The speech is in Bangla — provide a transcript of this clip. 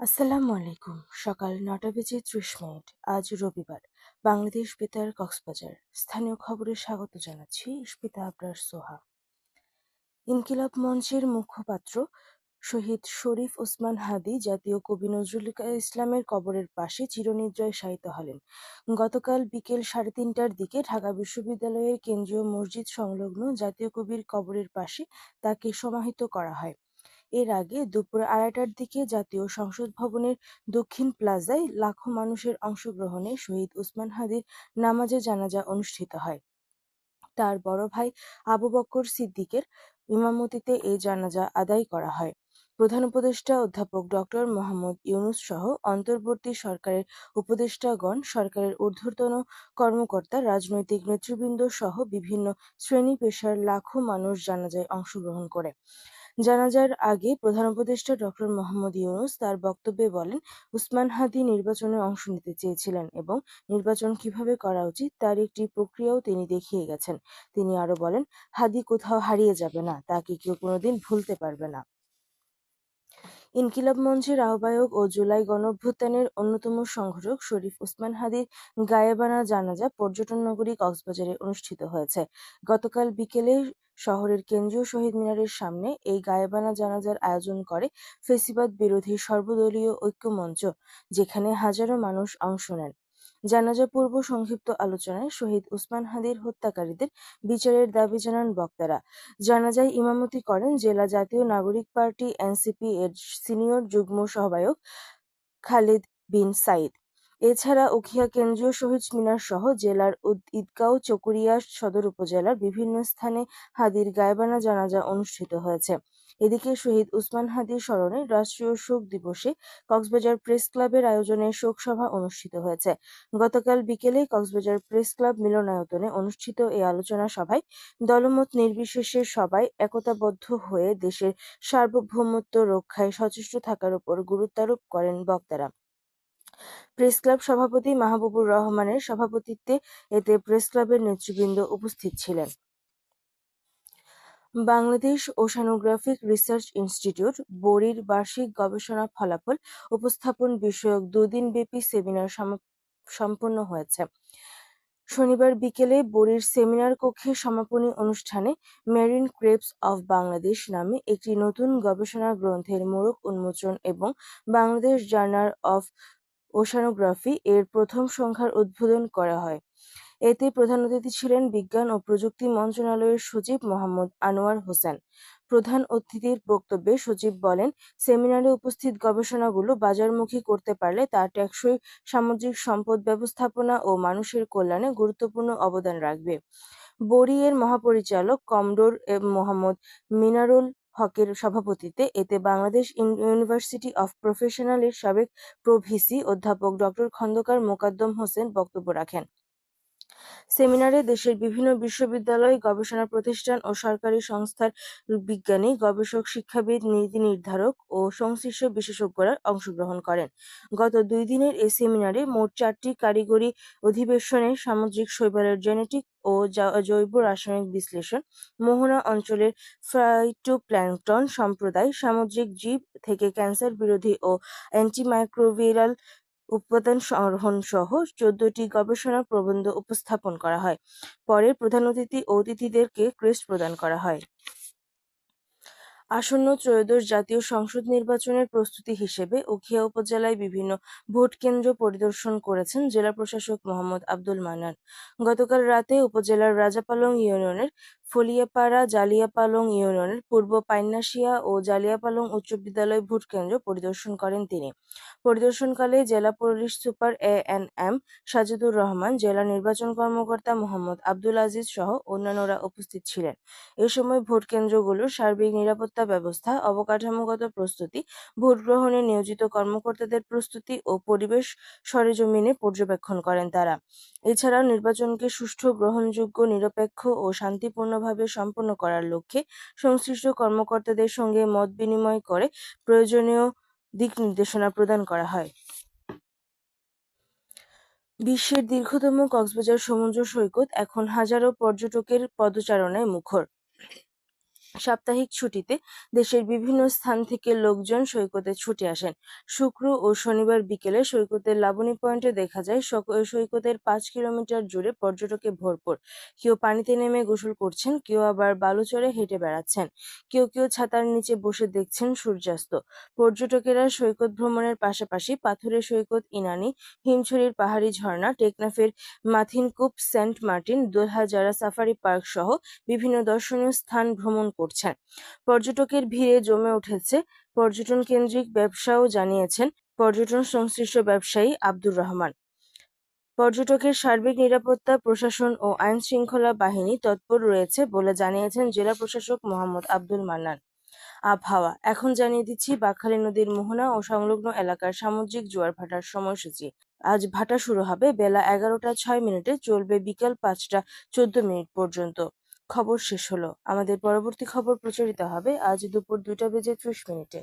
আসসালামু আলাইকুম। সকাল ৯টা বেজে ৩০ মিনিট। আজ রবিবার। বাংলাদেশ বেতার কক্সবাজার। স্থানীয় খবরে স্বাগত জানাচ্ছি ইস্পিতা আবরার সোহা। ইনকিলাব মঞ্চের মুখপাত্র শহীদ শরীফ ওসমান হাদী জাতীয় কবি নজরুল ইসলামের কবরের পাশে চিরনিদ্রায় শায়িত হলেন। গতকাল বিকেল ৩:৩০টার দিকে ঢাকা বিশ্ববিদ্যালয়ের কেন্দ্রীয় মসজিদ সংলগ্ন জাতীয় কবির কবরের পাশে তাকে সমাহিত করা হয়। এর আগে দুপুর ২:৩০টার দিকে জাতীয় সংসদ ভবনের দক্ষিণ প্লাজায় লাখো মানুষের অংশগ্রহণে শহীদ ওসমান হাদীর নামাজে জানাজা অনুষ্ঠিত হয়। তার বড় ভাই আবু বকর সিদ্দিকের ইমামতিতে এই জানাজা আদায় করা হয়। প্রধান উপদেষ্টা অধ্যাপক ডক্টর মোহাম্মদ ইউনূস সহ অন্তর্বর্তী সরকারের উপদেষ্টাগণ, সরকারের ঊর্ধ্বতন কর্মকর্তা, রাজনৈতিক নেতৃবৃন্দ সহ বিভিন্ন শ্রেণী-পেশার লাখো মানুষ জানাজায় অংশগ্রহণ করে। জানাজার আগে প্রধান উপদেষ্টা ডক্টর মোহাম্মদ ইউনূস তার বক্তব্যে বলেন, ওসমান হাদী নির্বাচনে অংশ নিতে চেয়েছিলেন এবং নির্বাচন কিভাবে করা উচিত তার একটি প্রক্রিয়াও তিনি দেখিয়ে গেছেন। তিনি আরো বলেন, হাদী কোথাও হারিয়ে যাবে না, তাকে কেউ কোনোদিন ভুলতে পারবে না। ইনকিলাব মঞ্চের আহ্বায়ক ও জুলাই গণঅভ্যুত্থানের অন্যতম সংগঠক শরীফ ওসমান হাদীর গায়েবানা জানাজা পর্যটন নগরী কক্সবাজারে অনুষ্ঠিত হয়েছে। গতকাল বিকেলে শহরের কেন্দ্রীয় শহীদ মিনারের সামনে এই গায়েবানা জানাজার আয়োজন করে ফ্যাসিবাদ বিরোধী সর্বদলীয় ঐক্য মঞ্চ, যেখানে হাজারো মানুষ অংশ নেন। জানাজা পূর্ব সংক্ষিপ্ত আলোচনায় শহীদ ওসমান হাদীর হত্যাকারীদের বিচারের দাবি জানান বক্তারা। জানাজায় ইমামতি করেন জেলা জাতীয় নাগরিক পার্টি এনসিপি এর সিনিয়র যুগ্ম সভাপতি খালেদ বিন সাঈদ। এছাড়া উখিয়া কেন্দ্রীয় শহীদ মিনার সহ জেলার ঈদগাঁও, চকরিয়া সদর উপজেলার বিভিন্ন স্থানে হাদীর গায়েবানা জানাজা অনুষ্ঠিত হয়েছে। এদিকে শহীদ ওসমান হাদীর স্মরণে রাষ্ট্রীয় শোক দিবসে কক্সবাজার প্রেস ক্লাবের আয়োজনে শোকসভা অনুষ্ঠিত হয়েছে। গতকাল বিকেলে কক্সবাজার প্রেস ক্লাব মিলনায়তনে অনুষ্ঠিত এই আলোচনা সভায় দলমত নির্বিশেষে সবাই একতাবদ্ধ হয়ে দেশের সার্বভৌমত্ব রক্ষায় সচেষ্ট থাকার উপর গুরুত্বারোপ করেন বক্তারা। প্রেস ক্লাব সভাপতি মাহবুবুর রহমানের সভাপতিত্বে এতে প্রেস ক্লাবের নেতৃবৃন্দ উপস্থিত ছিলেন। বাংলাদেশ ওশানোগ্রাফিক রিসার্চ ইনস্টিটিউট বরির বার্ষিক গবেষণা ফলাফল উপস্থাপন বিষয়ক দুদিনব্যাপী সেমিনার সম্পন্ন হয়েছে। শনিবার বিকেলে বরির সেমিনার কক্ষে সমাপনী অনুষ্ঠানে মেরিন ক্রেবস অফ বাংলাদেশ নামে একটি নতুন গবেষণা গ্রন্থের মোড়ক উন্মোচন এবং বাংলাদেশ জার্নাল অফ ওশানোগ্রাফি এর প্রথম সংখ্যার উদ্বোধন করা হয়। এতে প্রধান অতিথি ছিলেন বিজ্ঞান ও প্রযুক্তি মন্ত্রণালয়ের সচিব মোহাম্মদ আনোয়ার হোসেন। প্রধান অতিথির বক্তব্যে সচিব বলেন, সেমিনারে উপস্থিত গবেষণাগুলো বাজারমুখী করতে পারলে তা টেকসই সামুদ্রিক সম্পদ ব্যবস্থাপনা ও মানুষের কল্যাণে গুরুত্বপূর্ণ অবদান রাখবে। বরি এর মহাপরিচালক কমডোর মোহাম্মদ মিনারুল হকের সভাপতিত্বে এতে বাংলাদেশ ইউনিভার্সিটি অফ প্রফেশনাল এর সাবেক প্রো-ভিসি অধ্যাপক ডক্টর খন্দকার মোকাদ্দম হোসেন বক্তব্য রাখেন। সেমিনারে দেশের বিভিন্ন বিশ্ববিদ্যালয়, গবেষণা প্রতিষ্ঠান ও সরকারি সংস্থার বিজ্ঞানী, গবেষক, শিক্ষাবিদ, নীতি নির্ধারক ও সংশ্লিষ্ট বিশেষজ্ঞরা অংশগ্রহণ করেন। গত ২ দিনের এই সেমিনারে মোট ৪টি কারিগরি অধিবেশনে সামুদ্রিক শৈবালের জেনেটিক ও জৈব রাসায়নিক বিশ্লেষণ, মোহনা অঞ্চলের ফাইটোপ্ল্যাঙ্কটন সম্প্রদায়, সামুদ্রিক জীব থেকে ক্যান্সার বিরোধী ও অ্যান্টিমাইক্রোবিয়াল উপাদান সংগ্রহণ সহ ১৪টি গবেষণা প্রবন্ধ উপস্থাপন করা হয়। পরে প্রধান অতিথি ও অতিথিদেরকে ক্রেস্ট প্রদান করা হয়। আসন্ন ত্রয়োদশ জাতীয় সংসদ নির্বাচনের প্রস্তুতি হিসেবে উখিয়া উপজেলায় বিভিন্ন ভোটকেন্দ্র পরিদর্শন করেছেন জেলা প্রশাসক মোহাম্মদ আব্দুল মান্নান। গতকাল রাতে উপজেলার রাজাপালং ইউনিয়নের ফলিয়াপাড়া, জালিয়াপালং ইউনিয়নের পূর্ব পাইনাশিয়া ও জালিয়াপালং উচ্চ বিদ্যালয় ভোটকেন্দ্র পরিদর্শন করেন তিনি। পরিদর্শনকালে জেলা police super ANM Sajidur Rahman, জেলা নির্বাচন কর্মকর্তা মোহাম্মদ আব্দুল আজিজ সহ অন্যান্যরা উপস্থিত ছিলেন। এ সময় ভোটকেন্দ্রগুলোর সার্বিক নিরাপত্তা ব্যবস্থা, অবকাঠামোগত প্রস্তুতি, ভোট গ্রহণে নিয়োজিত কর্মকর্তাদের প্রস্তুতি ও পরিবেশ সরেজমিনে পর্যবেক্ষণ করেন তারা। এছাড়াও নির্বাচনকে সুষ্ঠু, গ্রহণযোগ্য, নিরপেক্ষ ও শান্তিপূর্ণভাবে সম্পন্ন করার লক্ষ্যে সংশ্লিষ্ট কর্মকর্তাদের সঙ্গে মত বিনিময় করে প্রয়োজনীয় দিক নির্দেশনা প্রদান করা হয়। বিশ্বের দীর্ঘতম কক্সবাজার সমুদ্র সৈকত এখন হাজারো পর্যটকের পদচারণায় মুখর। সাপ্তাহিক ছুটিতে দেশের বিভিন্ন স্থান থেকে লোকজন সৈকতে ছুটে আসেন। শুক্র ও শনিবার বিকেলে সৈকতের লাবণী পয়েন্টে দেখা যায় সৈকতের 5 কিলোমিটার জুড়ে পর্যটকে ভরপুর। কেউ পানিতে নেমে গোসল করছেন, কেউ আবার বালুচরে হেঁটে বেড়াচ্ছেন, কেউ ছাতার নিচে বসে দেখছেন সূর্যাস্ত। পর্যটকেরা সৈকত ভ্রমণের পাশাপাশি পাথুরে সৈকত, ইনানি, হিমছড়ির পাহাড়ি ঝর্ণা, টেকনাফের মাথিনকূপ, সেন্ট মার্টিন, দোলহা জারা সাফারি পার্ক সহ বিভিন্ন দর্শনীয় স্থান ভ্রমণ করছেন। পর্যটকের ভিড়ে জমে উঠেছে পর্যটন কেন্দ্রিক ব্যবসাও, জানিয়েছেন পর্যটন সংশ্লিষ্ট ব্যবসায়ী আব্দুর রহমান। পর্যটকের সার্বিক নিরাপত্তা প্রশাসন ও আইন শৃঙ্খলা বাহিনী তৎপর রয়েছে বলে জানিয়েছেন জেলা প্রশাসক মোহাম্মদ আব্দুল মান্নান। আবহাওয়া এখন জানিয়ে দিচ্ছি বাঁকখালী নদীর মোহনা ও সংলগ্ন এলাকার সামুদ্রিক জোয়ার ভাটার সময়সূচি। আজ ভাটা শুরু হবে বেলা 11টা 6 মিনিটে, চলবে বিকাল 5টা 14 মিনিট পর্যন্ত। খবর শেষ হলো। আমাদের পরবর্তী খবর প্রচারিত হবে আজ দুপুর 2টা বেজে 30 মিনিটে।